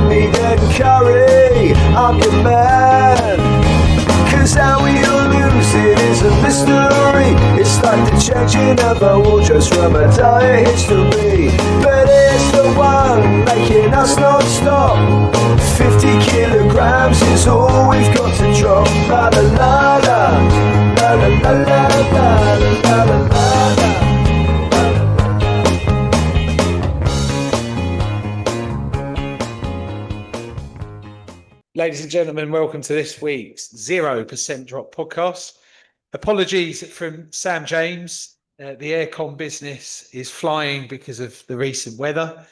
meat and curry, I'm your man. Cause how we all lose it is a mystery. It's like the changing of our wardrobes from a dire history. But it's the one making us not stop. 50 kilograms is all we've got to drop. La la la la, la la la la la la la la. Ladies and gentlemen, welcome to this week's 0% Drop podcast. Apologies from Sam James. The aircon business is flying because of the recent weather,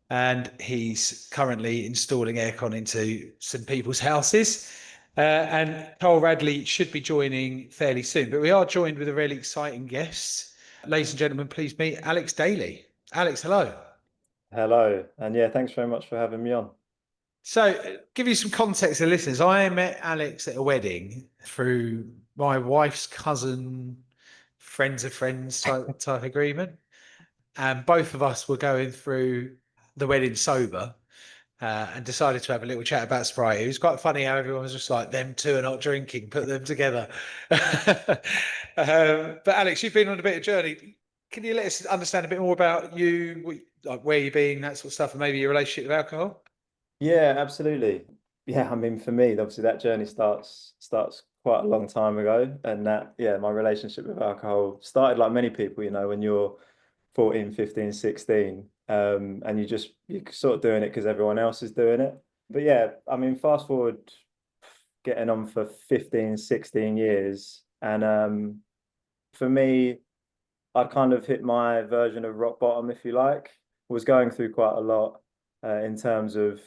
and he's currently installing aircon into some people's houses. And Carl Radley should be joining fairly soon, but we are joined with a really exciting guest. Ladies and gentlemen, please meet Alex Daly. Alex, hello. Hello, and yeah, thanks very much for having me on. So, give you some context to listeners. I met Alex at a wedding through my wife's cousin, friends of friends type agreement. And both of us were going through the wedding sober and decided to have a little chat about sobriety. It was quite funny how everyone was just like, them two are not drinking, put them together. But Alex, you've been on a bit of a journey. Can you let us understand a bit more about you, like where you've been, that sort of stuff, and maybe your relationship with alcohol? Yeah, absolutely. Yeah, I mean, for me, obviously that journey starts quite a long time ago, and my relationship with alcohol started like many people, when you're 14, 15, 16, and you're sort of doing it because everyone else is doing it. But yeah, I mean, fast forward, getting on for 15, 16 years, and for me, I kind of hit my version of rock bottom, if you like. Was going through quite a lot in terms of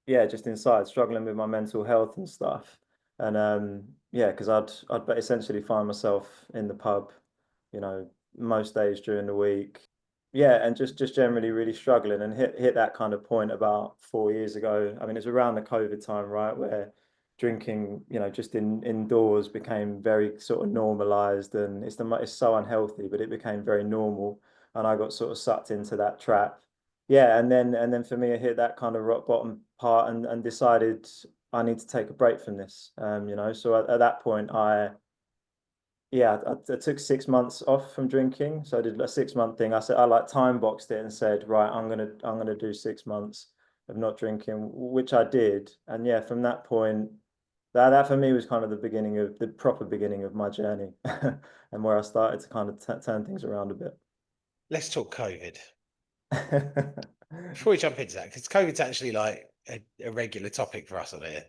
just inside, struggling with my mental health and stuff. And because I'd essentially find myself in the pub, most days during the week. Yeah, and just generally really struggling, and hit that kind of point about 4 years ago. I mean, it's around the COVID time, right, where drinking, just indoors became very sort of normalized, and it's so unhealthy, but it became very normal, and I got sort of sucked into that trap. Yeah, and then for me, I hit that kind of rock bottom part, and decided I need to take a break from this. So at that point, I took 6 months off from drinking. So I did a 6 month thing. I like time boxed it and said, right, I'm gonna do 6 months of not drinking, which I did. And yeah, from that point, that for me was kind of the proper beginning of my journey, and where I started to kind of turn things around a bit. Let's talk COVID. Before we jump into that, because COVID's actually like a regular topic for us on here.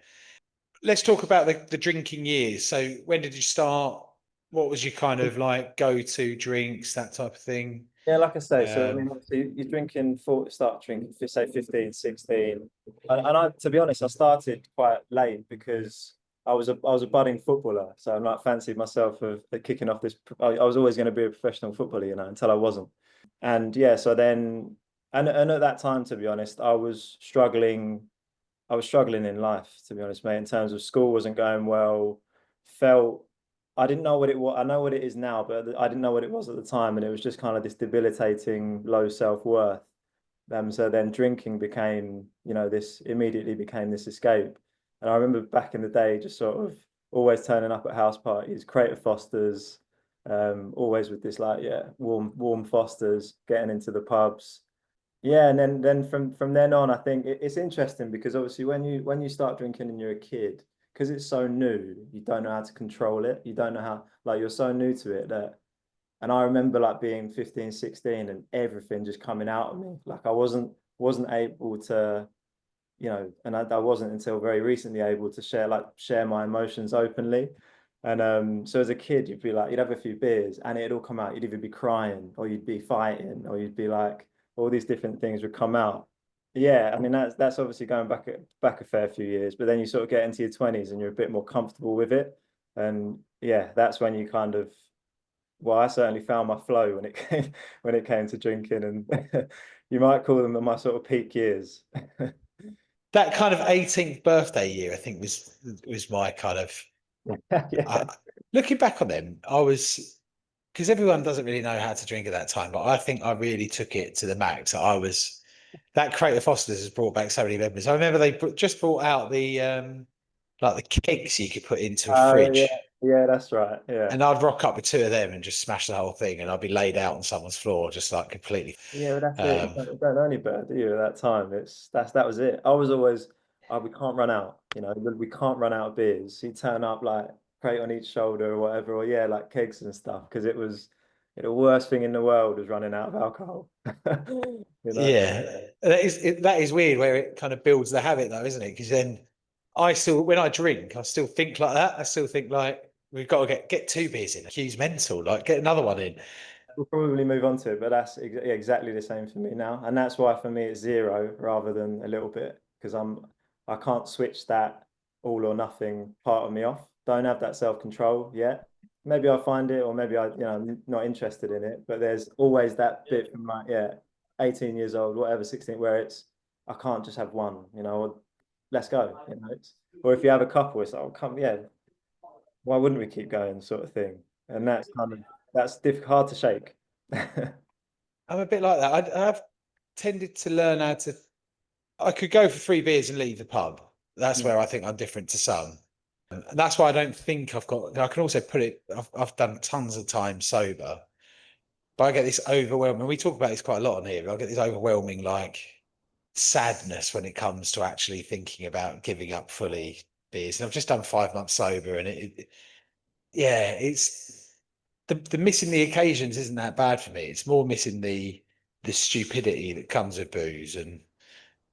Let's talk about the drinking years. So when did you start? What was your kind of like go-to drinks, that type of thing? Yeah, like I say, so I mean, obviously you're start drinking, say 15, 16. And to be honest, I started quite late because I was a budding footballer. So I'm like fancied myself of kicking off this. I was always going to be a professional footballer, until I wasn't. And yeah, so then, and at that time, to be honest, I was struggling in life, to be honest, mate, in terms of school wasn't going well. I didn't know what it was. I know what it is now, but I didn't know what it was at the time. And it was just kind of this debilitating low self-worth. So then drinking immediately became this escape. And I remember back in the day, just sort of always turning up at house parties, Creative Fosters, always with this warm Fosters, getting into the pubs. Yeah, and then from then on, I think it's interesting because obviously when you start drinking and you're a kid, because it's so new, you don't know how to control it. You don't know how, you're so new to it and I remember being 15, 16 and everything just coming out of me. I wasn't able to, and I wasn't until very recently able to share my emotions openly. And so as a kid, you'd have a few beers and it'd all come out. You'd either be crying or you'd be fighting or you'd be all these different things would come out. Yeah, I mean that's obviously going back a fair few years, but then you sort of get into your 20s and you're a bit more comfortable with it. And yeah, that's when you kind of, I certainly found my flow when it came to drinking, and you might call them my sort of peak years. That kind of 18th birthday year, I think was my kind of looking back on them, because everyone doesn't really know how to drink at that time, but I think I really took it to the max. I was that crate of Foster's has brought back so many memories. I remember they just brought out the like the kegs you could put into a Oh yeah, fridge. yeah, that's right. Yeah, And I'd rock up with two of them and just smash the whole thing, and I'd be laid out on someone's floor, just like completely. yeah, but that's it. Um, You don't know any better, do you? At that time, that was it. I was always, oh, we can't run out. You know, we can't run out of beers. You turn up like crate on each shoulder or whatever, or yeah, like kegs and stuff, because it was the worst thing in the world was running out of alcohol. You know. yeah, that is weird where it kind of builds the habit, though, isn't it? Because then I still, when I drink, I still think like that. I still think like we've got to get two beers in. Hugh's mental, like get another one in. We'll probably move on to it, but that's exactly the same for me now, and that's why for me it's zero rather than a little bit because I can't switch that all or nothing part of me off. Don't have that self control yet. Maybe I'll find it, or maybe I'm not interested in it. But there's always that bit from like 18 years old, whatever, 16, where it's I can't just have one, or, let's go, or if you have a couple, it's like, oh, come, yeah, why wouldn't we keep going, sort of thing. And that's hard to shake. I'm a bit like that. I've tended to learn how to. I could go for three beers and leave the pub. That's where I think I'm different to some. And that's why I don't think I've got. I can also put it. I've done tons of time sober, but I get this overwhelming. We talk about this quite a lot on here. But I get this overwhelming like sadness when it comes to actually thinking about giving up fully beers. And I've just done 5 months sober, and yeah, it's the missing the occasions isn't that bad for me. It's more missing the stupidity that comes with booze and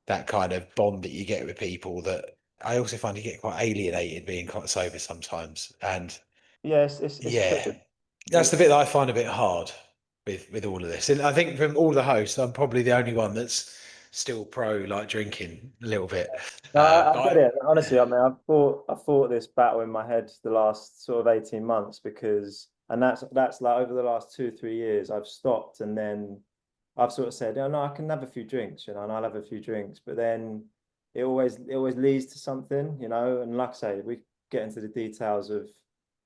that kind of bond that you get with people that I also find you get quite alienated being quite sober sometimes. And Yes, it's yeah, tricky. that's the bit that I find a bit hard with all of this. And I think from all the hosts, I'm probably the only one that's still pro like drinking a little bit. No, I get But it. Honestly, I mean, I fought this battle in my head the last sort of 18 months because, and that's like over the last 2, 3 years, I've stopped and then I've sort of said, oh no, I can have a few drinks, and I'll have a few drinks, but then it always leads to something, and like I say, we get into the details of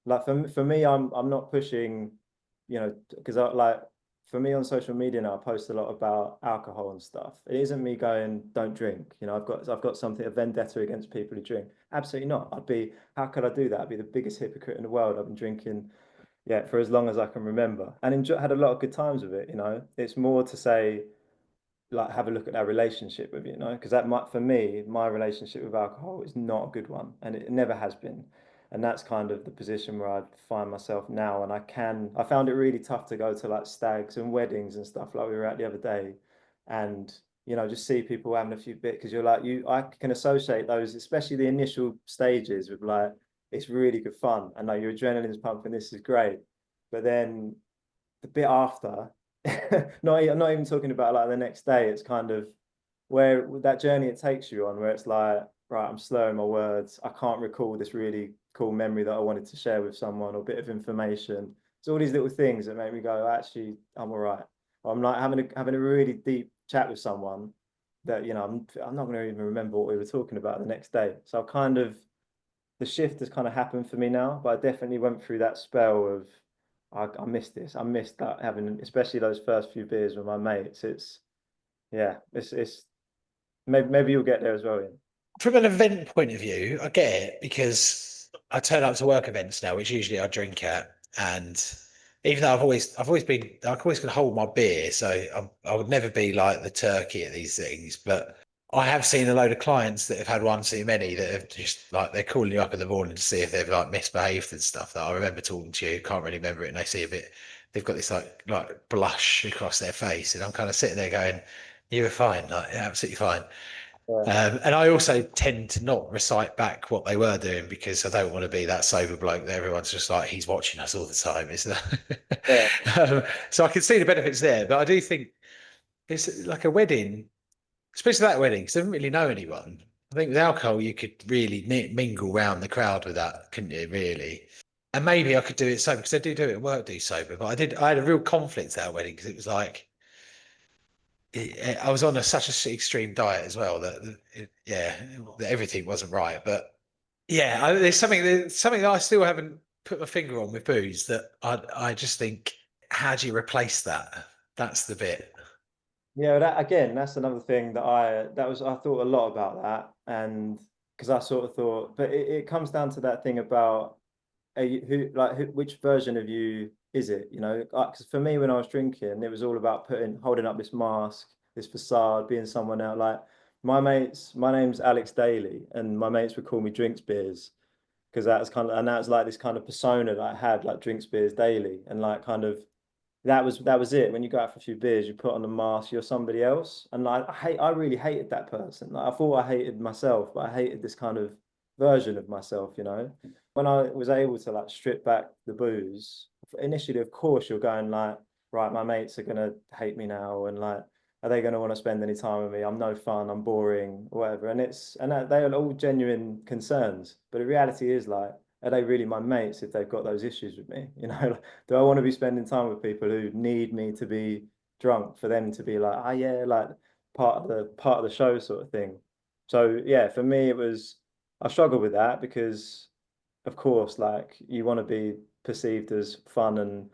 like for me, I'm not pushing, because I like for me on social media now, I post a lot about alcohol and stuff. It isn't me going, don't drink. I've got something, a vendetta against people who drink. Absolutely not. How could I do that? I'd be the biggest hypocrite in the world. I've been drinking, yeah, for as long as I can remember, and had a lot of good times with it. It's more to say, like, have a look at our relationship with because that might, for me, my relationship with alcohol is not a good one, and it never has been. And that's kind of the position where I find myself now. And I found it really tough to go to like stags and weddings and stuff like we were at the other day, and just see people having a few bit because I can associate those, especially the initial stages, with like it's really good fun and like your adrenaline's pumping, this is great, but then the bit after, I'm not even talking about like the next day. It's kind of where that journey it takes you on, where it's like, right, I'm slurring my words. I can't recall this really cool memory that I wanted to share with someone or bit of information. It's all these little things that make me go, actually, I'm all right. Or I'm like having a really deep chat with someone that I'm not going to even remember what we were talking about the next day. So the shift has kind of happened for me now, but I definitely went through that spell of I missed this. I missed that having, especially those first few beers with my mates. It's maybe you'll get there as well, Ian. from an event point of view, I get it because I turn up to work events now, which usually I drink at, and even though I've always been, I always can hold my beer, so I would never be like the turkey at these things. But I have seen a load of clients that have had one too many that have just like they're calling you up in the morning to see if they've like misbehaved and stuff. That I remember talking to you, can't really remember it, and they see a bit. They've got this like blush across their face, and I'm kind of sitting there going, "You were fine, like absolutely fine." Yeah, And I also tend to not recite back what they were doing because I don't want to be that sober bloke that everyone's just like, he's watching us all the time. Isn't yeah, so I can see the benefits there, but I do think it's like a wedding, especially that wedding, because I didn't really know anyone. I think with alcohol, you could really mingle round the crowd with that, couldn't you, really? And maybe I could do it sober because I do it at work, do sober, but I had a real conflict at that wedding because it was like, I was on such an extreme diet as well that everything wasn't right. But yeah, there's something that I still haven't put my finger on with booze that I just think, how do you replace that? That's the bit. Yeah, that again, that's another thing that I thought a lot about that, and because I sort of thought, but it comes down to that thing about which version of you is it? You know, because for me, when I was drinking, it was all about holding up this mask, this facade, being someone else. Like my name's Alex Daly, and my mates would call me Drinks Beers because that's like this kind of persona that I had, like Drinks Beers Daily, and like kind of that was it. When you go out for a few beers, you put on the mask, you're somebody else. And like I really hated that person. Like I thought I hated myself, but I hated this kind of version of myself, you know. When I was able to like strip back the booze, initially, of course, you're going like, right, my mates are gonna hate me now, and like, are they gonna want to spend any time with me? I'm no fun, I'm boring, whatever. They are all genuine concerns. But the reality is like, are they really my mates if they've got those issues with me? You know, do I want to be spending time with people who need me to be drunk for them to be like, oh yeah, like part of the show sort of thing. So yeah, for me it was I struggled with that because of course, like you want to be perceived as fun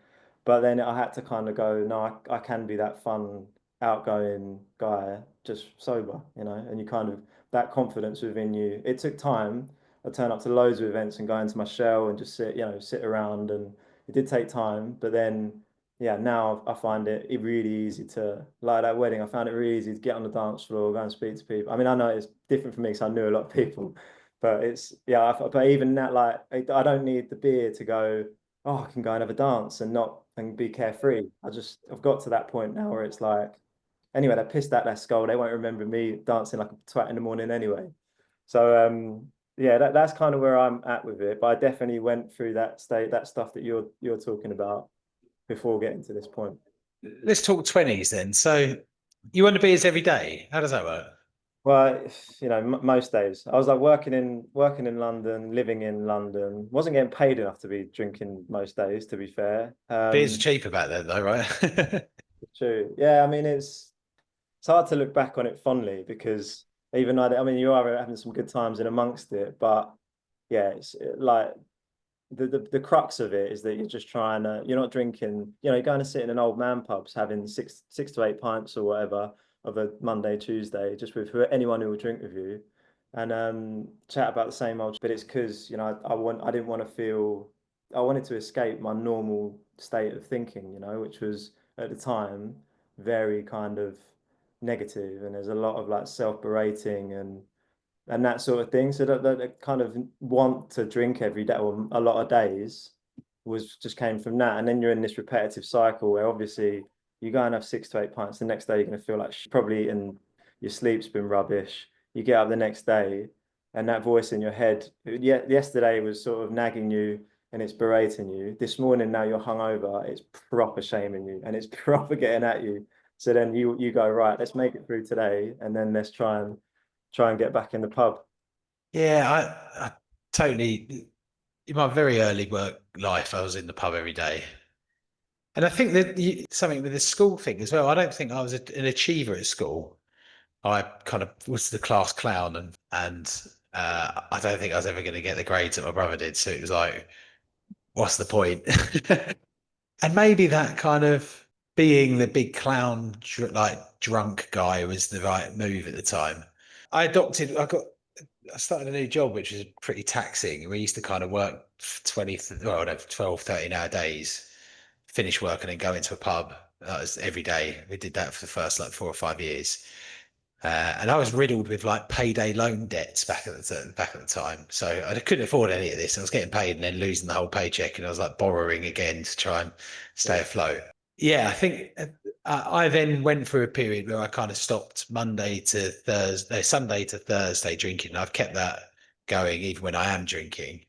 but then I had to kind of go, no, I can be that fun, outgoing guy, just sober, you know, and you kind of that confidence within you. It took time. I turn up to loads of events and go into my shell and just sit around, and it did take time, but then yeah, now I find it really easy to like that wedding. I found it really easy to get on the dance floor, go and speak to people. I mean, I know it's different for me because I knew a lot of people, but but even that, like, I don't need the beer to go, oh, I can go and have a dance and not and be carefree. I've got to that point now where it's like, anyway, they pissed out their skull. They won't remember me dancing like a twat in the morning anyway. So yeah, that's kind of where I'm at with it. But I definitely went through that stuff that you're talking about before getting to this point. Let's talk 20s then. So you want to beers every day? How does that work? Well, most days I was like working in London, living in London. Wasn't getting paid enough to be drinking most days, to be fair. Beers are cheaper back then, though, right? True. Yeah, I mean it's hard to look back on it fondly because even though I mean you are having some good times in amongst it, but yeah, it's like the crux of it is that you're not drinking, you're going to sit in an old man pubs having six to eight pints or whatever of a Monday, Tuesday, just with anyone who will drink with you and chat about the same old, but it's because, I didn't want to feel, I wanted to escape my normal state of thinking, which was at the time very kind of negative, and there's a lot of like self-berating and that sort of thing. So that kind of want to drink every day or a lot of days was just came from that. And then you're in this repetitive cycle where obviously you go and have 6 to 8 pints. The next day you're going to feel like probably eating, your sleep's been rubbish. You get up the next day and that voice in your head, yesterday was sort of nagging you and it's berating you. This morning, now you're hungover, it's proper shaming you and it's proper getting at you. So then you go, right, let's make it through today and then let's try and get back in the pub. Yeah, I totally. In my very early work life, I was in the pub every day. And I think that something with the school thing as well. I don't think I was an achiever at school. I kind of was the class clown, and I don't think I was ever going to get the grades that my brother did. So it was like, what's the point? And maybe that kind of being the big clown, like drunk guy, was the right move at the time. I started a new job, which was pretty taxing. We used to kind of work 20, well, no, 12, 13-hour days, finish work and then go into a pub. That was every day. We did that for the first like 4 or 5 years. And I was riddled with like payday loan debts back at the time. So I couldn't afford any of this. I was getting paid and then losing the whole paycheck, and I was like borrowing again to try and stay afloat. Yeah, I think I then went through a period where I kind of stopped Sunday to Thursday drinking. I've kept that going even when I am drinking.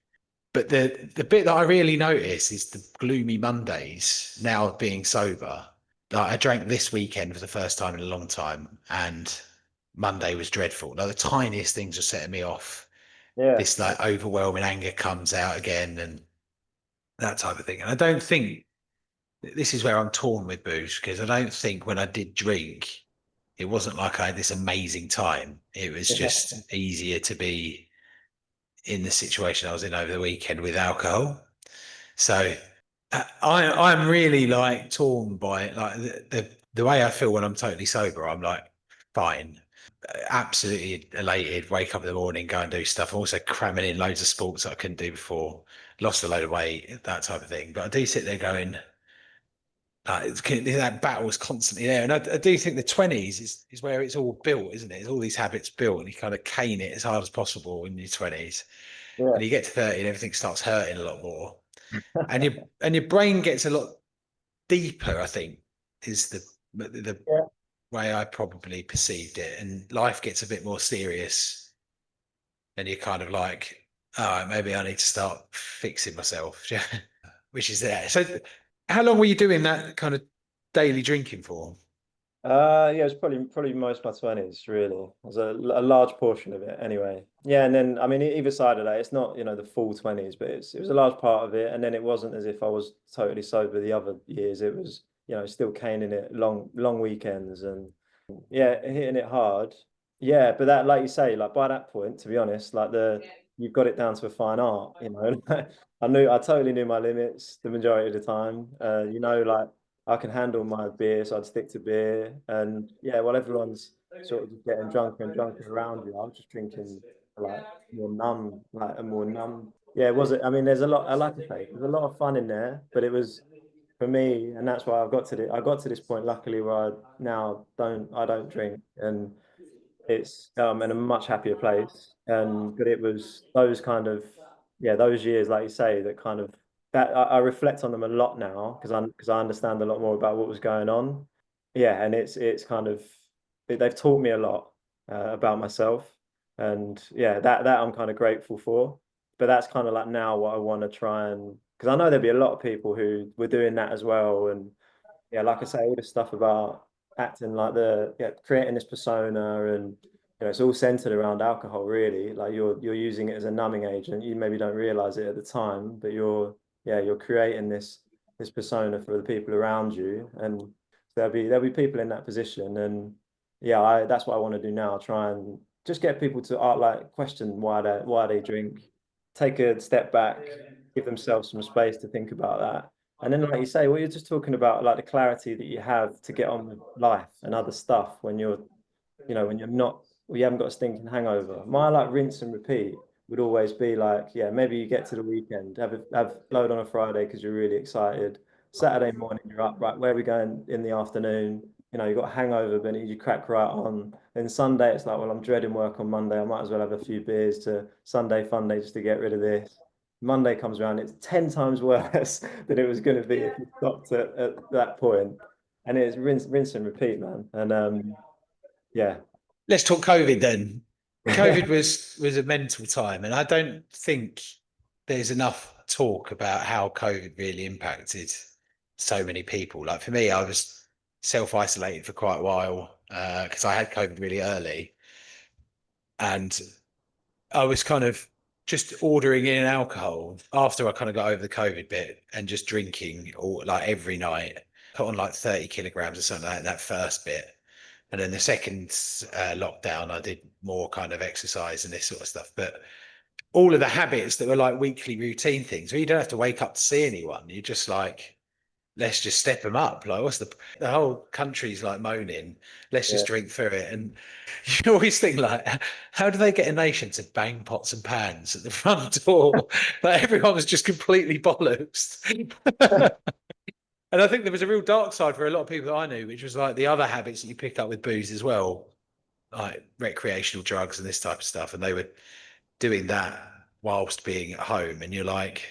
But the bit that I really notice is the gloomy Mondays now being sober. Like I drank this weekend for the first time in a long time, and Monday was dreadful. Like the tiniest things are setting me off. Yeah. This like overwhelming anger comes out again and that type of thing. And I don't think this is where I'm torn with booze, because I don't think when I did drink, it wasn't like I had this amazing time. It was just easier to be in the situation I was in over the weekend with alcohol. So I'm really like torn by it. Like the the way I feel when I'm totally sober, I'm like, fine, absolutely elated, wake up in the morning, go and do stuff. I'm also cramming in loads of sports that I couldn't do before, lost a load of weight, that type of thing. But I do sit there going, that battle is constantly there. And I do think the 20s is where it's all built, isn't it? It's all these habits built, and you kind of cane it as hard as possible in your 20s. Yeah. And you get to 30 and everything starts hurting a lot more. And your brain gets a lot deeper, I think, is the Yeah. way I probably perceived it. And life gets a bit more serious, and you're kind of like, all right, maybe I need to start fixing myself, which is there. So, how long were you doing that kind of daily drinking for? Yeah, it was probably most of my 20s, really. It was a large portion of it anyway. Yeah, and then I mean either side of that, it's not, the full 20s, but it was a large part of it. And then it wasn't as if I was totally sober the other years. It was, still caning it long weekends and yeah, hitting it hard. Yeah, but that, like you say, like by that point, to be honest, like you've got it down to a fine art. I totally knew my limits the majority of the time. Like I can handle my beer, so I'd stick to beer. And yeah, while everyone's sort of just getting drunker and drunker around you, I'm just drinking like more numb, like a more numb. Yeah, was it? I mean, there's a lot. I like to say there's a lot of fun in there, but it was for me, and that's why I got to this point, luckily, where I don't drink, and it's in a much happier place. And but it was those kind of those years, like you say, that kind of that I reflect on them a lot now because I understand a lot more about what was going on. Yeah, and it's kind of they've taught me a lot about myself, and yeah, that I'm kind of grateful for. But that's kind of like now what I want to try and because I know there'll be a lot of people who were doing that as well, and yeah, like I say, all this stuff about acting like creating this persona and it's all centered around alcohol really. Like you're using it as a numbing agent. You maybe don't realize it at the time, but you're creating this persona for the people around you. And there'll be people in that position. And yeah, that's what I want to do now. Try and just get people to like question why they drink, take a step back, give themselves some space to think about that. And then, like you say, what you're just talking about, like the clarity that you have to get on with life and other stuff when when you're not, you haven't got a stinking hangover. My like rinse and repeat would always be like, yeah, maybe you get to the weekend, have load on a Friday because you're really excited. Saturday morning, you're up, right? Where are we going in the afternoon? You've got a hangover, but you crack right on. Then Sunday, it's like, well, I'm dreading work on Monday. I might as well have a few beers to Sunday fun day just to get rid of this. Monday comes around, it's 10 times worse than it was going to be if you stopped at that point. And it's rinse and repeat, man. And yeah. Let's talk COVID then. COVID was a mental time, and I don't think there's enough talk about how COVID really impacted so many people. Like for me, I was self-isolated for quite a while because I had COVID really early, and I was kind of just ordering in alcohol after I kind of got over the COVID bit and just drinking all like every night. Put on like 30 kilograms or something like that first bit. And then the second lockdown, I did more kind of exercise and this sort of stuff. But all of the habits that were like weekly routine things, where you don't have to wake up to see anyone. You're just like, let's just step them up. Like, what's the whole country's like moaning, let's Yeah. just drink through it. And you always think like, how do they get a nation to bang pots and pans at the front door? Like everyone was just completely bollocks. And I think there was a real dark side for a lot of people that I knew, which was like the other habits that you pick up with booze as well, like recreational drugs and this type of stuff. And they were doing that whilst being at home. And you're like,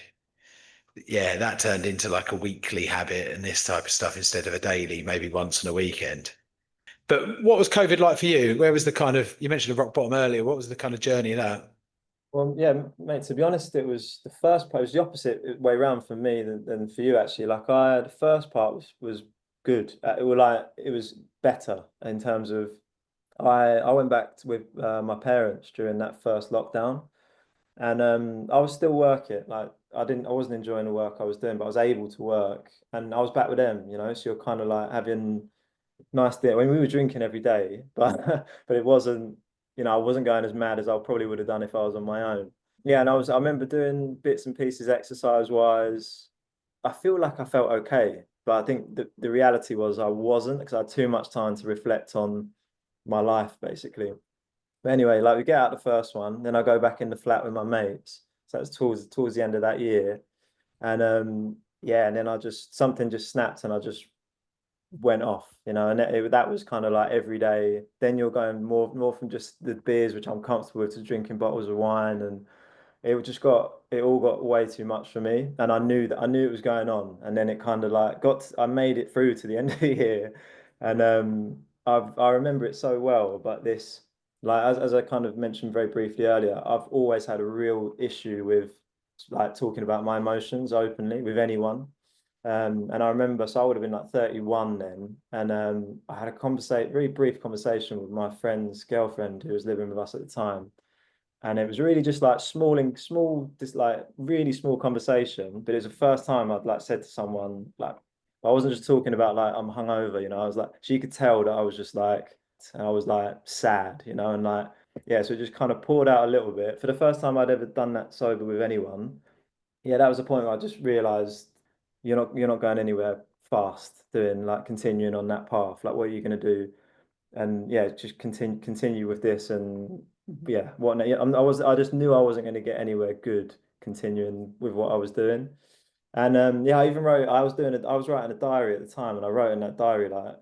yeah, that turned into like a weekly habit and this type of stuff instead of a daily, maybe once on a weekend. But what was COVID like for you? Where was the kind of, you mentioned the rock bottom earlier. What was the kind of journey of that? Well, yeah, mate, to be honest, it was the first part, it was the opposite way around for me than for you, actually. Like the first part was good. It was better in terms of I went back with my parents during that first lockdown. And I was still working. Like I wasn't enjoying the work I was doing, but I was able to work, and I was back with them. So you're kind of like having nice day. I mean, we were drinking every day, but but it wasn't. I wasn't going as mad as I probably would have done if I was on my own. Yeah, and I remember doing bits and pieces exercise wise. I feel like I felt okay. But I think the reality was I wasn't, because I had too much time to reflect on my life, basically. But anyway, like we get out the first one, then I go back in the flat with my mates. So that's towards the end of that year. And yeah, and then something just snapped and I just went off, and that was kind of like every day. Then you're going more from just the beers, which I'm comfortable with, to drinking bottles of wine, and it all got way too much for me. And I knew it was going on, and then it kind of like I made it through to the end of the year. And I remember it so well. But this, like, as I kind of mentioned very briefly earlier, I've always had a real issue with like talking about my emotions openly with anyone. And I remember, so I would have been like 31 then, and I had a very brief conversation with my friend's girlfriend who was living with us at the time. And it was really just like this like really small conversation. But it was the first time I'd like said to someone, like, I wasn't just talking about like I'm hungover, I was like, she could tell that I was just like, I was like sad, and like, yeah, so it just kind of poured out a little bit. For the first time I'd ever done that sober with anyone. Yeah, that was the point where I just realized you're not going anywhere fast doing like continuing on that path. Like, what are you going to do? And yeah, just continue with this. And yeah, I just knew I wasn't going to get anywhere good continuing with what I was doing. And yeah, I was writing a diary at the time, and I wrote in that diary like,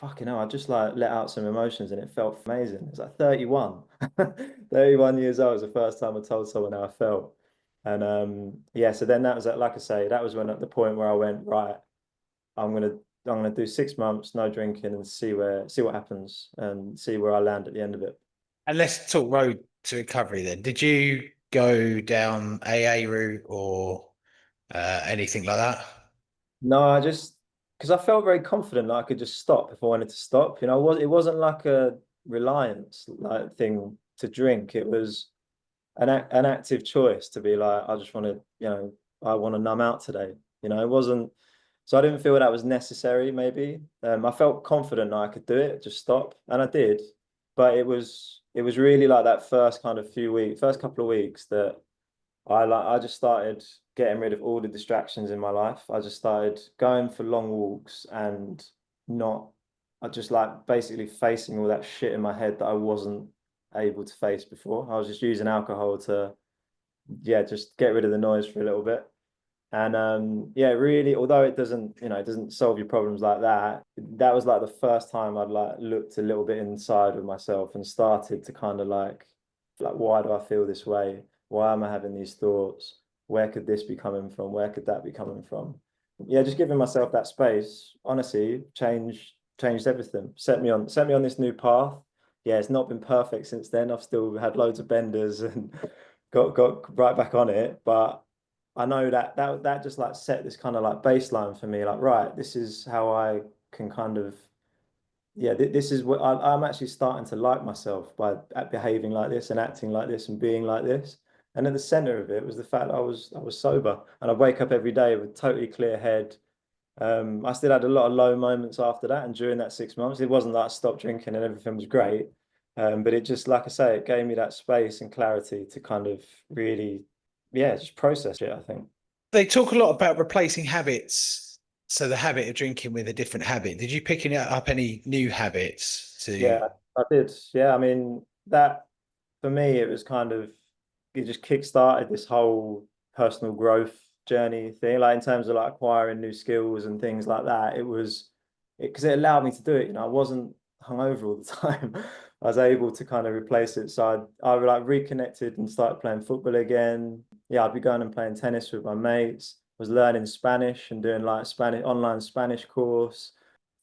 fucking hell, I just like let out some emotions and it felt amazing. It was like 31. 31 years old was the first time I told someone how I felt. And yeah, so then that was like I say, that was when at the point where I went, right, I'm gonna I'm gonna do 6 months no drinking and see what happens and see where I land at the end of it. And let's talk road to recovery then. Did you go down AA route or anything like that? No, I just because I felt very confident that I could just stop if I wanted to stop. It wasn't like a reliance like thing to drink. It was an active choice to be like, I just want to, I want to numb out today. It wasn't, so I didn't feel that was necessary, maybe. I felt confident that I could do it, just stop. And I did. But it was really like that first couple of weeks that I just started getting rid of all the distractions in my life. I just started going for long walks and not, I just like basically facing all that shit in my head that I wasn't able to face before. I was just using alcohol to, yeah, just get rid of the noise for a little bit. And yeah, really, although it doesn't solve your problems like that, that was like the first time I'd like looked a little bit inside of myself and started to kind of like, why do I feel this way? Why am I having these thoughts? Where could this be coming from? Where could that be coming from? Yeah, just giving myself that space, honestly, changed everything. Set me on this new path. Yeah, it's not been perfect since then. I've still had loads of benders and got right back on it, but I know that just like set this kind of like baseline for me, like, right, this is how I can kind of, yeah, this is what I'm actually starting to like myself by behaving like this and acting like this and being like this. And at the center of it was the fact that I was sober, and I wake up every day with a totally clear head. I still had a lot of low moments after that, and during that 6 months, it wasn't like I stopped drinking and everything was great. But it just, like I say, it gave me that space and clarity to kind of really, yeah, just process it, I think. They talk a lot about replacing habits. So the habit of drinking with a different habit. Did you picking up any new habits to? Yeah, I did. Yeah, I mean, that for me, it was kind of, it just kick-started this whole personal growth journey thing, like in terms of like acquiring new skills and things like that. It was because it allowed me to do it. I wasn't hungover all the time. I was able to kind of replace it. So I like reconnected and started playing football again. Yeah, I'd be going and playing tennis with my mates. Was learning Spanish and doing like Spanish online Spanish course.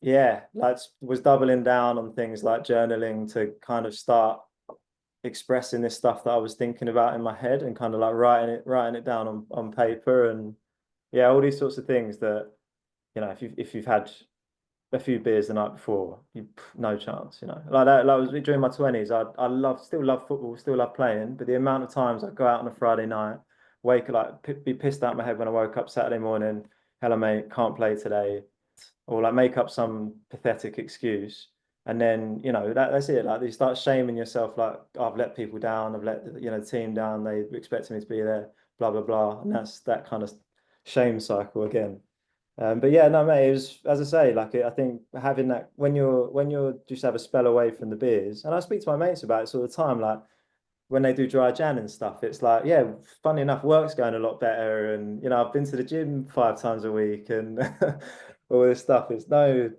Yeah, like was doubling down on things like journaling to kind of start expressing this stuff that I was thinking about in my head and kind of like writing it down on paper. And yeah, all these sorts of things that, if you've had a few beers the night before, no chance, like that. Like was during my 20s, still love football, still love playing, but the amount of times I go out on a Friday night, be pissed out my head when I woke up Saturday morning, hello mate, can't play today, or like make up some pathetic excuse. And then, that's it. Like you start shaming yourself, like, I've let people down, I've let the team down, they expected me to be there, blah blah blah. And that's that kind of shame cycle again. But yeah, no, mate, it was, as I say, like I think having that when you're just have a spell away from the beers, and I speak to my mates about it all the time, like when they do dry Jan and stuff, it's like, yeah, funny enough, work's going a lot better, and I've been to the gym 5 times a week, and all this stuff. It's no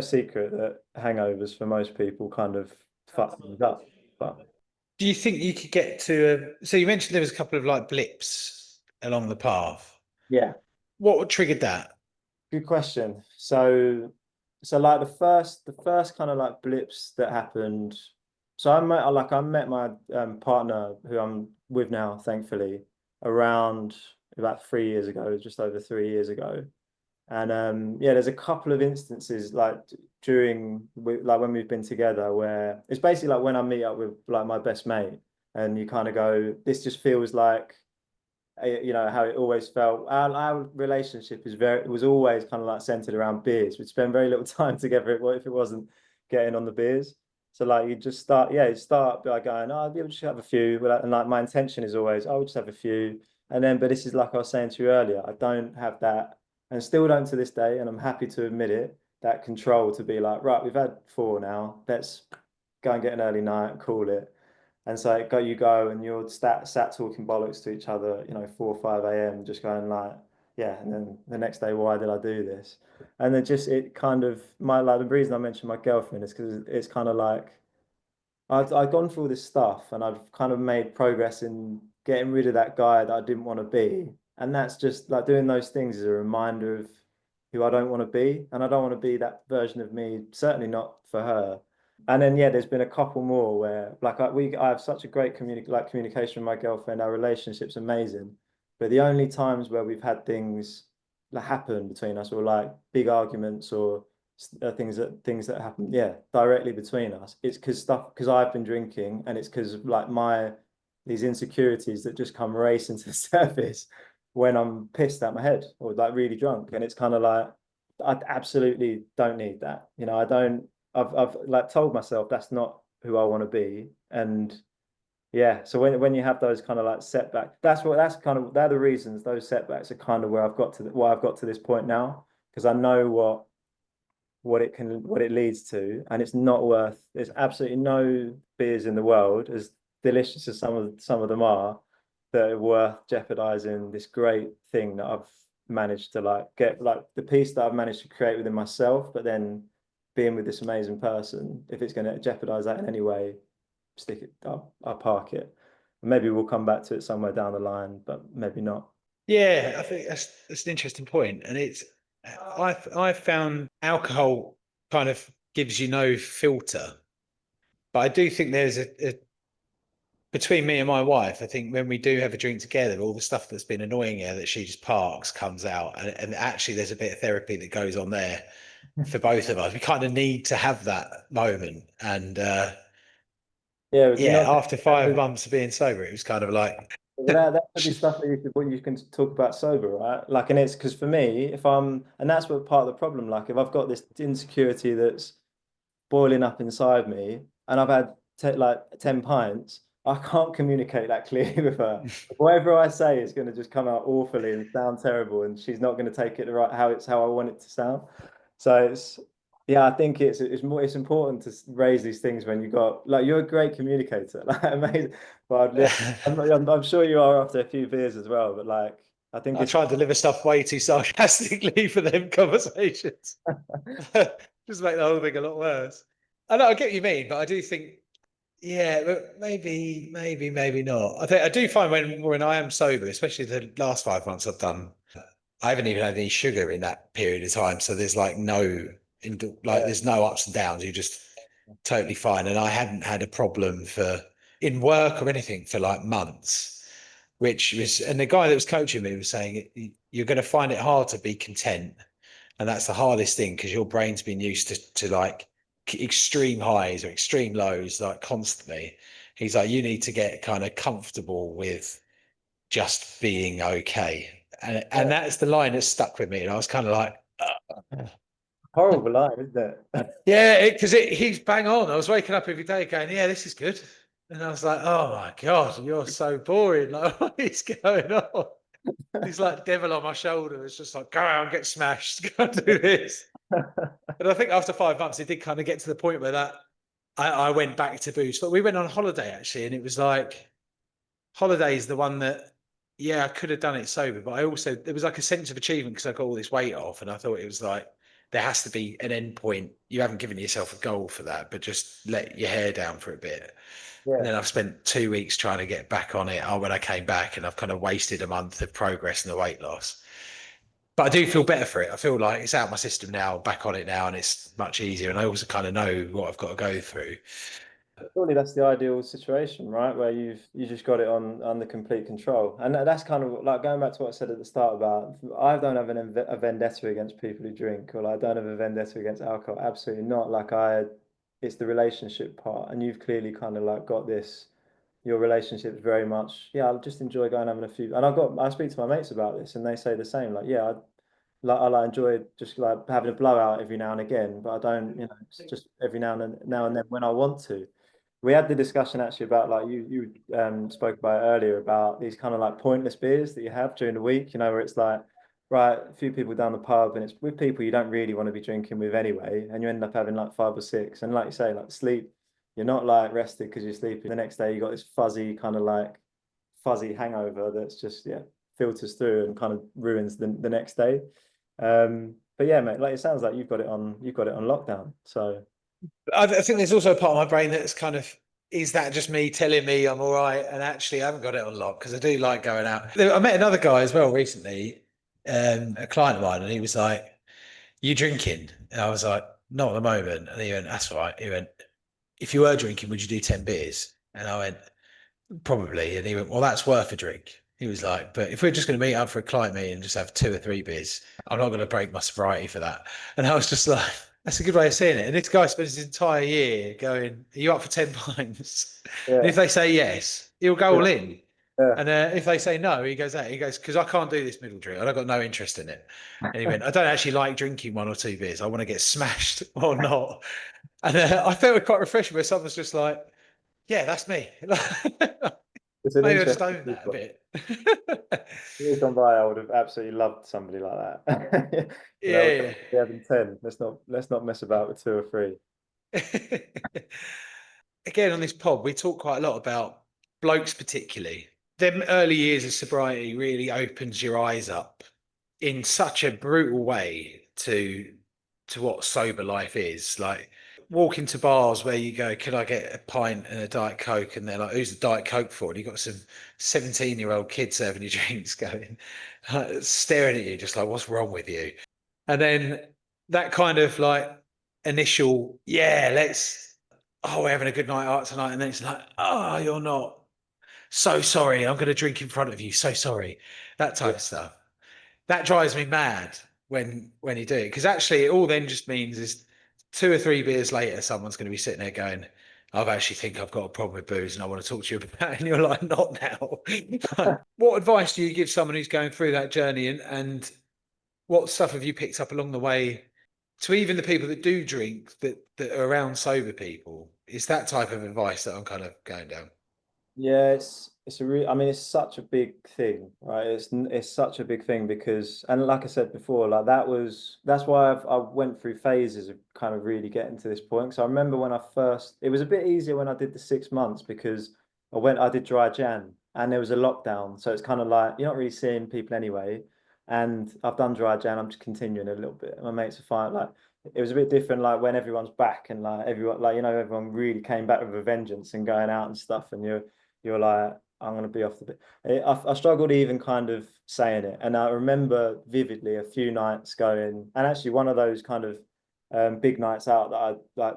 secret that hangovers for most people kind of fuck things up. But Do you think you could get to so you mentioned there was a couple of like blips along the path. yeah, What triggered that? good question. So like the first kind of like blips that happened. So I met my partner who I'm with now, thankfully, around about 3 years ago, just over 3 years ago. And yeah, there's a couple of instances like like when we've been together where it's basically like when I meet up with like my best mate and you kind of go, this just feels like how it always felt. Our relationship was always kind of like centered around beers. We'd spend very little time together if it wasn't getting on the beers. So like you start by going, oh, we'll just have a few. And like my intention is always, oh, we'll just have a few. And then, but this is like I was saying to you earlier, I don't have that, and still don't to this day, and I'm happy to admit it, that control to be like, right, we've had four now, let's go and get an early night, call it. And so you go and you're sat talking bollocks to each other, 4 or 5 a.m., just going like, yeah. And then the next day, why did I do this? And then just it kind of the reason I mentioned my girlfriend is because it's kind of like I've gone through all this stuff and I've kind of made progress in getting rid of that guy that I didn't want to be. And that's just like doing those things is a reminder of who I don't want to be. And I don't want to be that version of me, certainly not for her. And then yeah, there's been a couple more where like I have such a great communication with my girlfriend. Our relationship's amazing, but the only times where we've had things that happen between us, or like big arguments, or things that happen, yeah, directly between us, it's because I've been drinking, and it's because like these insecurities that just come racing to the surface when I'm pissed out my head or like really drunk, and it's kind of like I absolutely don't need that. I don't. I've like told myself that's not who I want to be. And yeah, so when you have those kind of like setbacks, they're the reasons. Those setbacks are kind of where I've got to this point now, because I know what it leads to, and it's not worth. There's absolutely no beers in the world, as delicious as some of them are, that are worth jeopardizing this great thing that I've managed to like get, like the peace that I've managed to create within myself, but then being with this amazing person. If it's going to jeopardize that in any way, I'll park it. Maybe we'll come back to it somewhere down the line, but maybe not. Yeah, I think that's an interesting point, and I've found alcohol kind of gives you no filter, but I do think there's a between me and my wife. I think when we do have a drink together, all the stuff that's been annoying her that she just parks comes out, and actually there's a bit of therapy that goes on there for both of us. We kind of need to have that moment, and Yeah, do you yeah, not after 5 months of being sober, it was kind of like, well, that could be stuff that you can talk about sober, right? Like, and it's because for me, and that's what part of the problem. Like, if I've got this insecurity that's boiling up inside me, and I've had like 10 pints, I can't communicate that clearly with her. Whatever I say is going to just come out awfully and sound terrible, and she's not going to take it how I want it to sound. So yeah, I think it's important to raise these things when you got like you're a great communicator, like amazing. But yeah, I'm sure you are after a few beers as well. But like, I think I it's try to deliver stuff way too sarcastically for them conversations. Just make the whole thing a lot worse. I know I get what you mean, but I do think, yeah, but maybe not. I think I do find when I am sober, especially the last 5 months I've done, I haven't even had any sugar in that period of time. So there's like there's no ups and downs. You're just totally fine. And I hadn't had a problem in work or anything for like months. And the guy that was coaching me was saying, you're going to find it hard to be content. And that's the hardest thing because your brain's been used to like extreme highs or extreme lows, like constantly. He's like, you need to get kind of comfortable with just being okay. And that's the line that stuck with me. And I was kind of like, horrible line, isn't it? yeah, because he's bang on. I was waking up every day going, yeah, this is good. And I was like, oh my God, you're so boring. Like, what is going on? He's like devil on my shoulder. It's just like, go out and get smashed. Go and do this. And I think after 5 months, it did kind of get to the point where that I went back to booze. But we went on holiday actually, and it was like holiday is the one that, yeah, I could have done it sober, but I also there was like a sense of achievement because I got all this weight off, and I thought it was like there has to be an end point. You haven't given yourself a goal for that, but just let your hair down for a bit. And Yeah. then I've spent 2 weeks trying to get back on it. Oh, when I came back, and I've kind of wasted a month of progress in the weight loss. But I do feel better for it. I feel like it's out of my system now, back on it now, and it's much easier. And I also kind of know what I've got to go through. Surely that's the ideal situation, right? Where you just got it on under complete control, and that's kind of like going back to what I said at the start about I don't have a vendetta against people who drink, or like, I don't have a vendetta against alcohol. Absolutely not. It's the relationship part, and you've clearly kind of like got this. Your relationship's very much, yeah. I just enjoy going having a few, and I speak to my mates about this, and they say the same. Like, yeah, I like enjoy just like having a blowout every now and again, but I don't, it's just every now and then when I want to. We had the discussion actually about like you spoke about earlier about these kind of like pointless beers that you have during the week, where it's like, right, a few people down the pub and it's with people you don't really want to be drinking with anyway, and you end up having like 5 or 6. And like you say, like sleep, you're not like rested because you're sleeping. The next day you got this fuzzy hangover that's just, yeah, filters through and kind of ruins the next day. But yeah, mate, like it sounds like you've got it on lockdown. So I think there's also a part of my brain that's kind of, is that just me telling me I'm all right? And actually, I haven't got it on lock because I do like going out. I met another guy as well recently, a client of mine, and he was like, "You drinking?" And I was like, "Not at the moment." And he went, "That's all right." He went, "If you were drinking, would you do 10 beers?" And I went, "Probably." And he went, "Well, that's worth a drink." He was like, "But if we're just going to meet up for a client meeting and just have 2 or 3 beers, I'm not going to break my sobriety for that." And I was just like, that's a good way of saying it. And this guy spends his entire year going, "Are you up for 10 pints?" And yeah, if they say yes, he'll go all in. yeah. And if they say no, he goes out. He goes, "Because I can't do this middle drink. I've got no interest in it." And he went, "I don't actually like drinking 1 or 2 beers. I want to get smashed or not." And I felt it quite refreshing where someone's just like, "Yeah, that's me." It's an Maybe I just interesting own that a bit. years gone by. I would have absolutely loved somebody like that. Yeah. We're having 10. Let's not mess about with 2 or 3. Again, on this pod, we talk quite a lot about blokes, particularly. Them early years of sobriety really opens your eyes up in such a brutal way to what sober life is. Like walk into bars where you go, "Can I get a pint and a Diet Coke?" And they're like, "Who's the Diet Coke for?" And you've got some 17-year-old kid serving you drinks going, staring at you, just like, "What's wrong with you?" And then that kind of like initial, "Yeah, oh, we're having a good night out tonight." And then it's like, "Oh, you're not. So sorry. I'm going to drink in front of you. So sorry." That Yeah. type of stuff. That drives me mad when you do it. Because actually it all then just means is 2 or 3 beers later, someone's going to be sitting there going, "I actually think I've got a problem with booze and I want to talk to you about it." And you're like, "Not now." What advice do you give someone who's going through that journey, and what stuff have you picked up along the way to even the people that do drink that are around sober people? Is that type of advice that I'm kind of going down? Yeah, I mean, it's such a big thing, right? It's such a big thing because, and like I said before, like that's why I went through phases of kind of really getting to this point. So I remember when it was a bit easier when I did the 6 months because I did dry Jan and there was a lockdown. So it's kind of like you're not really seeing people anyway. And I've done dry Jan, I'm just continuing a little bit. My mates are fine. Like it was a bit different, like when everyone's back and like everyone, like, everyone really came back with a vengeance and going out and stuff. And you're like, I'm going to be off the bit. I struggled even kind of saying it. And I remember vividly a few nights going, and actually one of those kind of big nights out that I like,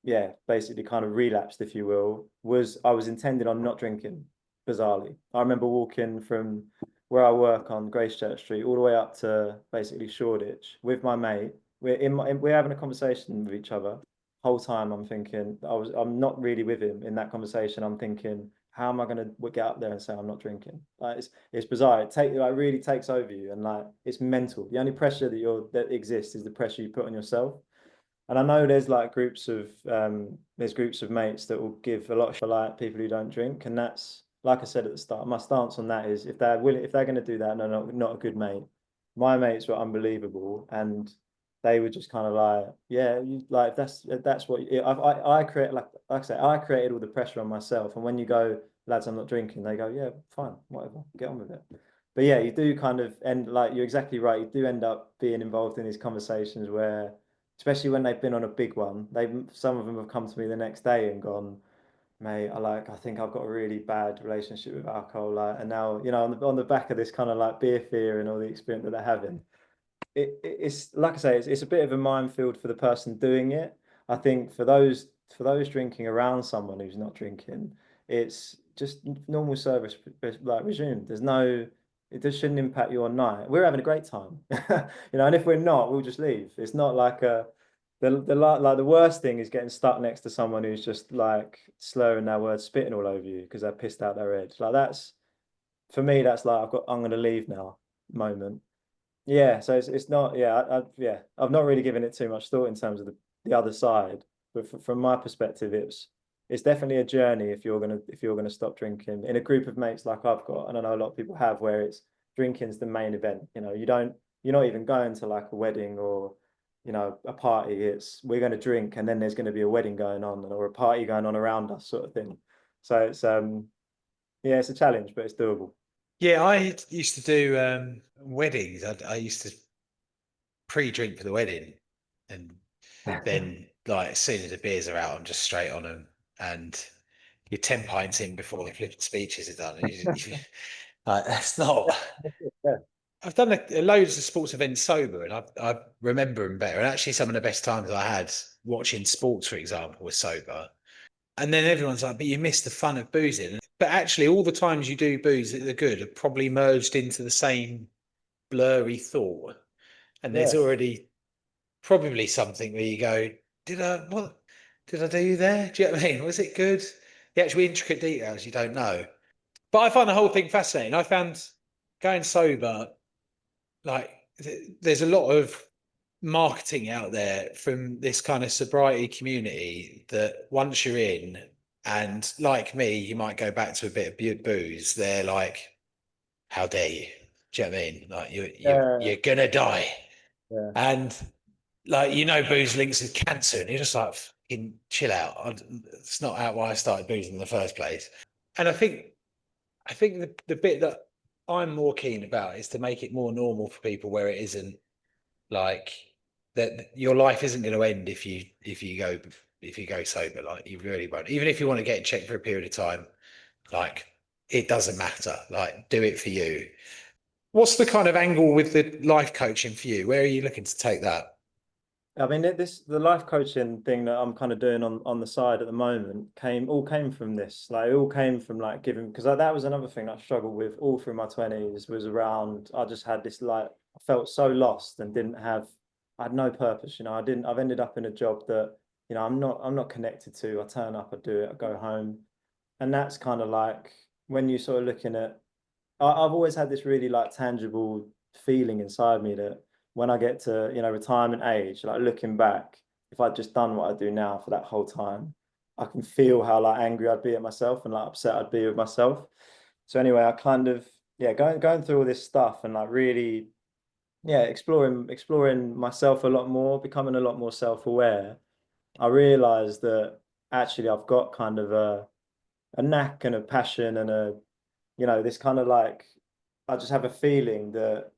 yeah, basically kind of relapsed, if you will, was I was intending on not drinking, bizarrely. I remember walking from where I work on Gracechurch Street all the way up to basically Shoreditch with my mate. We're having a conversation with each other. Whole time I'm thinking I'm not really with him in that conversation. I'm thinking, how am I going to get up there and say I'm not drinking? Like it's bizarre. It really takes over you, and like it's mental. The only pressure that exists is the pressure you put on yourself. And I know there's like groups of mates that will give a lot for like people who don't drink, and like I said at the start, my stance on that is if they're willing, if they're going to do that, no, not a good mate. My mates were unbelievable, and they were just kind of like, yeah, you, like that's what I create. Like I say, I created all the pressure on myself, and when you go, lads, I'm not drinking, they go, yeah, fine, whatever, get on with it. But yeah, you do kind of end, like you're exactly right. You do end up being involved in these conversations where, especially when they've been on a big one, some of them have come to me the next day and gone, mate, I think I've got a really bad relationship with alcohol. Like, and now, on the back of this kind of like beer fear and all the experience that they're having, it's like I say, it's a bit of a minefield for the person doing it. I think for those drinking around someone who's not drinking, it's just normal service like resumed. It just shouldn't impact your night. We're having a great time, and if we're not, we'll just leave. It's not like the worst thing is getting stuck next to someone who's just like slurring their words, spitting all over you because they're pissed out their head. Like that's for me, that's like I'm gonna leave now moment. Yeah, so it's not, I've not really given it too much thought in terms of the other side, but from my perspective, it's definitely a journey if you're gonna stop drinking in a group of mates like I've got, and I know a lot of people have, where it's drinking's the main event. You're not even going to like a wedding or a party. It's we're going to drink, and then there's going to be a wedding going on or a party going on around us, sort of thing. So it's a challenge, but it's doable. Yeah, I used to do weddings. I used to pre-drink for the wedding, and then like as soon as the beers are out, I'm just straight on them, and you're 10 pints in before the flipping speeches are done. Like that's not. Yeah. I've done loads of sports events sober, and I remember them better. And actually, some of the best times I had watching sports, for example, was sober. And then everyone's like, "But you missed the fun of boozing." But actually, all the times you do booze that are good are probably merged into the same blurry thought. And there's Yeah. already probably something where you go, what did I do there? Do you know what I mean? Was it good? The actual intricate details you don't know. But I find the whole thing fascinating. I found going sober, like there's a lot of marketing out there from this kind of sobriety community that once you're in, and like me, you might go back to a bit of booze. They're like, how dare you? Do you know what I mean? Like you're gonna die. Yeah. And like booze links with cancer, and you're just like, fucking chill out. It's not out why I started boozing in the first place. And I think the bit that I'm more keen about is to make it more normal for people where it isn't like that. Your life isn't going to end if you go sober. Like you really won't. Even if you want to get checked for a period of time, like it doesn't matter. Like do it for you. What's the kind of angle with the life coaching for you? Where are you looking to take that? I mean, the life coaching thing that I'm kind of doing on the side at the moment came from this. Like, it all came from like giving, because that was another thing I struggled with all through my 20s, was around, I just had this like, I felt so lost and I had no purpose. I've ended up in a job that, I'm not connected to. I turn up, I do it, I go home. And that's kind of like when you sort of looking at, I've always had this really like tangible feeling inside me that when I get to, retirement age, like looking back, if I'd just done what I do now for that whole time, I can feel how like angry I'd be at myself and like upset I'd be with myself. So anyway, I kind of, going through all this stuff and like really, exploring myself a lot more, becoming a lot more self-aware. I realized that actually I've got kind of a knack and a passion and this kind of like, I just have a feeling that,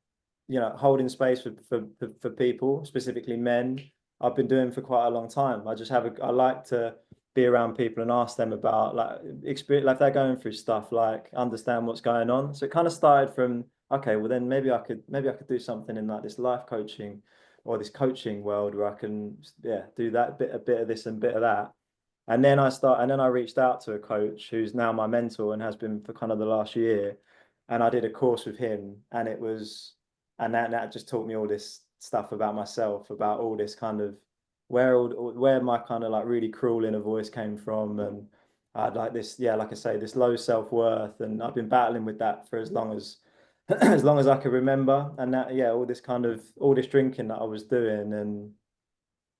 holding space for people, specifically men, I've been doing for quite a long time. I like to be around people and ask them about like experience, like if they're going through stuff, like understand what's going on. So it kind of started from, okay, well then maybe I could do something in like this life coaching or this coaching world where I can, do a bit of this and bit of that. And then I reached out to a coach who's now my mentor and has been for kind of the last year. And I did a course with him, and that just taught me all this stuff about myself, about all this kind of where my kind of like really cruel inner voice came from. And I had like this, like I say, this low self-worth. And I've been battling with that for as long as as long as I can remember. And that, all this drinking that I was doing, and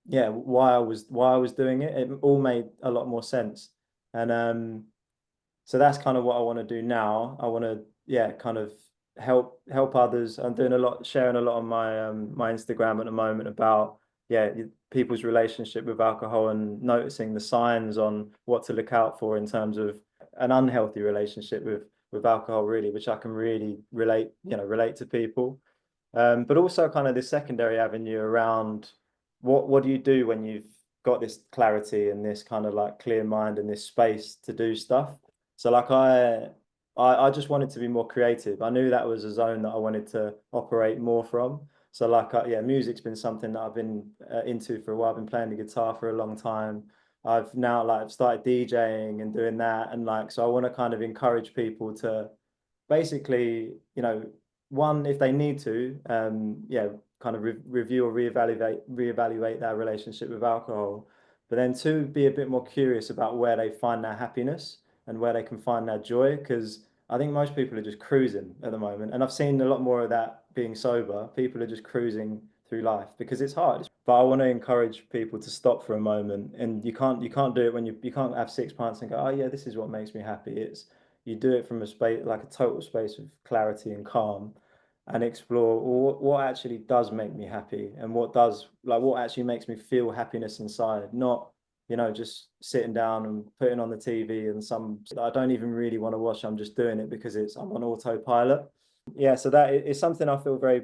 why I was doing it all made a lot more sense. And So that's kind of what I want to do now. I want to, yeah, kind of help others. I'm doing a lot, sharing a lot on my Instagram at the moment about, yeah, people's relationship with alcohol and noticing the signs on what to look out for in terms of an unhealthy relationship with alcohol, really, which I can really relate to people. But also kind of the secondary avenue around what do you do when you've got this clarity and this kind of like clear mind and this space to do stuff. So like I just wanted to be more creative. I knew that was a zone that I wanted to operate more from. So like yeah, music's been something that I've been into for a while. I've been playing the guitar for a long time. I've now like started DJing and doing that, and like so I want to kind of encourage people to basically, one, if they need to, yeah, kind of review or reevaluate their relationship with alcohol. But then two, be a bit more curious about where they find their happiness and where they can find their joy. Because I think most people are just cruising at the moment. And I've seen a lot more of that being sober. People are just cruising through life because it's hard. But I want to encourage people to stop for a moment. And you can't do it when you can't have 6 pints and go, oh yeah, this is what makes me happy. It's you do it from a space like a total space of clarity and calm, and explore what actually does make me happy and what actually makes me feel happiness inside, not just sitting down and putting on the TV and some I don't even really want to watch. I'm just doing it because I'm on autopilot. Yeah, so that is something I feel very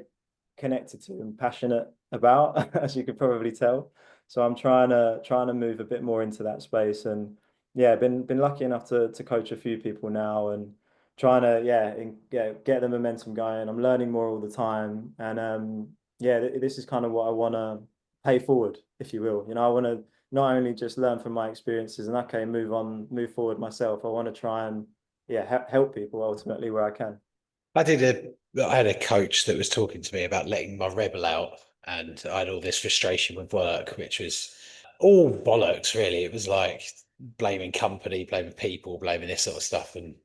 connected to and passionate about, as you could probably tell. So I'm trying to move a bit more into that space, and yeah, been lucky enough to coach a few people now, and trying to get the momentum going. I'm learning more all the time, and yeah, this is kind of what I want to pay forward, if you will. I want to not only just learn from my experiences and okay, move forward myself. I want to try and help people ultimately where I can. I had a coach that was talking to me about letting my rebel out, and I had all this frustration with work, which was all bollocks, really. It was like blaming company, blaming people, blaming this sort of stuff. And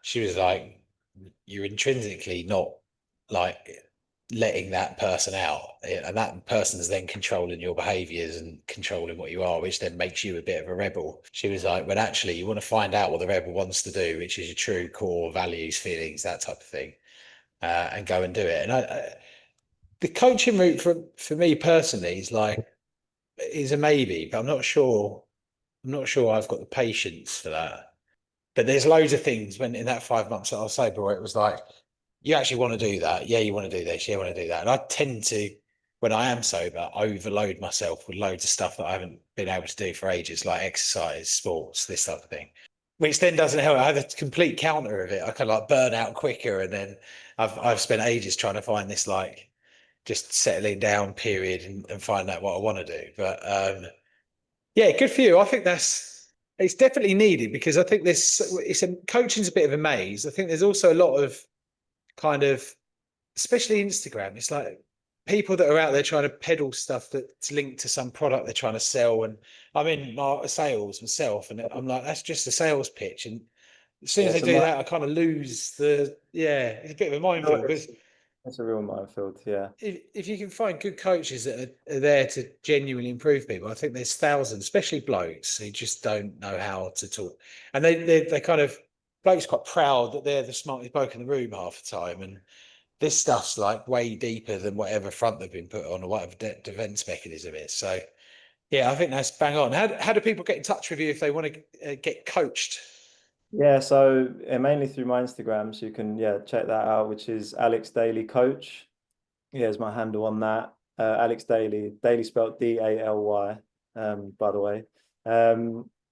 she was like, you're intrinsically not like letting that person out, and that person's then controlling your behaviors and controlling what you are, which then makes you a bit of a rebel. She was like, when actually you want to find out what the rebel wants to do, which is your true core values, feelings, that type of thing, and go and do it. And the coaching route for me personally is a maybe, but I'm not sure I've got the patience for that. But there's loads of things when in that 5 months that I was sober where it was like, you actually want to do that. Yeah, you want to do this. Yeah, you want to do that. And I tend to, when I am sober, overload myself with loads of stuff that I haven't been able to do for ages, like exercise, sports, this type of thing, which then doesn't help. I have a complete counter of it. I can like burn out quicker. And then I've spent ages trying to find this like just settling down period and find out what I want to do. But yeah, good for you. I think it's definitely needed because I think coaching's a bit of a maze. I think there's also a lot of kind of, especially Instagram. It's like people that are out there trying to peddle stuff that's linked to some product they're trying to sell. And I'm in sales myself, and I'm like, that's just a sales pitch. And as soon as Yeah, they so do that, I kind of lose it's a bit of a minefield because it's a real minefield. Yeah. if you can find good coaches that are there to genuinely improve people, I think there's thousands, especially blokes who just don't know how to talk, and they kind of blokes quite proud that they're the smartest bloke in the room half the time, and this stuff's like way deeper than whatever front they've been put on or whatever defense mechanism is. So yeah, I think that's bang on. How do people get in touch with you if they want to get coached? Yeah, so mainly through my Instagram, so you can check that out, which is Alex Daly Coach. Yeah, is my handle on that. Alex Daly, Daly spelled Daly, by the way.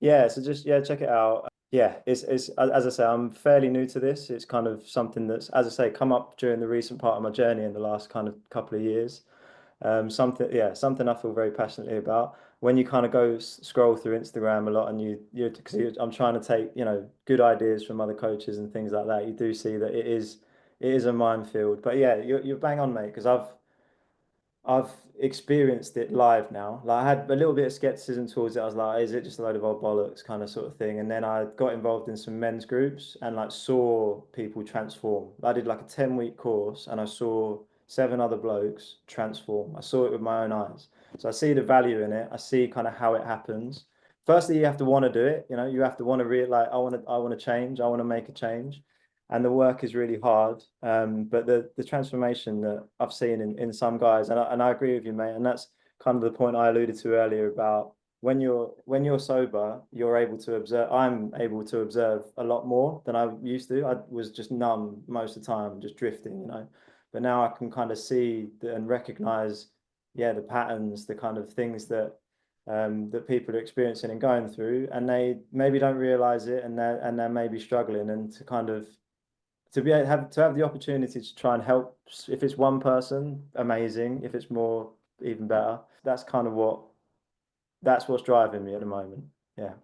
Yeah, so just check it out. Yeah, it's as I say, I'm fairly new to this. It's kind of something that's, as I say, come up during the recent part of my journey in the last kind of couple of years. Something I feel very passionately about. When you kind of go scroll through Instagram a lot, and I'm trying to take good ideas from other coaches and things like that. You do see that it is a minefield. But yeah, you're bang on, mate, because I've experienced it live now. Like I had a little bit of skepticism towards it. I was like, is it just a load of old bollocks kind of sort of thing? And then I got involved in some men's groups and like saw people transform. I did like a 10-week course and I saw 7 other blokes transform. I saw it with my own eyes. So I see the value in it. I see kind of how it happens. firstly, you have to want to do it. You know, you have to want to like, I want to change. I want to make a change, and the work is really hard. But the transformation that I've seen in some guys, and I agree with you, mate. And that's kind of the point I alluded to earlier about when you're sober, you're able to observe. I'm able to observe a lot more than I used to. I was just numb most of the time, just drifting, you know. But now I can kind of see and recognize, yeah, the patterns, the kind of things that that people are experiencing and going through, and they maybe don't realize it, and they're maybe struggling, and to kind of have the opportunity to try and help. If it's one person, amazing. If it's more, even better. That's what's driving me at the moment. Yeah.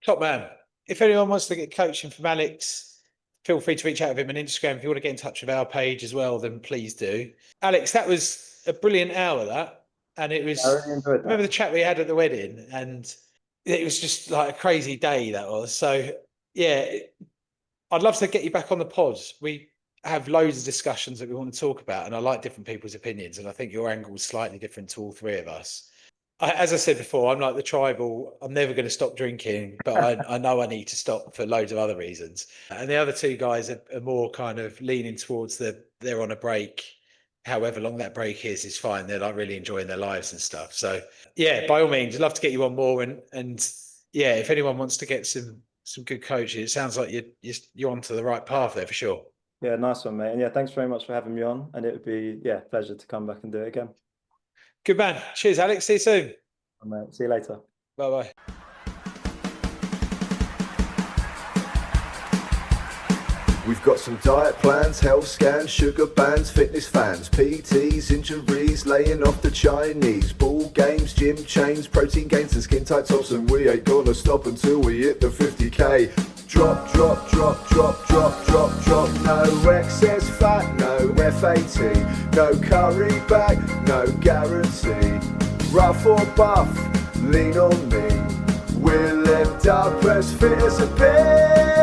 Top man. If anyone wants to get coaching from Alex, feel free to reach out with him on Instagram. If you want to get in touch with our page as well, then please do. Alex, that was a brilliant hour, that. And it was, I really enjoyed that. remember the chat we had at the wedding, and it was just like a crazy day that was. So yeah, I'd love to get you back on the pod. We have loads of discussions that we want to talk about, and I like different people's opinions. And I think your angle is slightly different to all three of us. As I said before, I'm like the tribal. I'm never going to stop drinking, but I know I need to stop for loads of other reasons. And the other two guys are more kind of leaning towards they're on a break. However long that break is fine. They're like really enjoying their lives and stuff. So yeah, by all means, I'd love to get you on more. And yeah, if anyone wants to get some good coaching, it sounds like you're onto the right path there for sure. Yeah, nice one, mate. And yeah, thanks very much for having me on. And it would be, yeah, pleasure to come back and do it again. Good man. Cheers, Alex. See you soon. Mate. See you later. Bye-bye. We've got some diet plans, health scans, sugar bans, fitness fans, PTs, injuries, laying off the Chinese, ball games, gym chains, protein gains and skin tight tops, and we ain't gonna stop until we hit the 50k. Drop, drop, drop, drop, drop, drop, drop. No excess fat, no FAT, no curry bag, no guarantee. Rough or buff, lean on me. We'll end up as fit as a pig.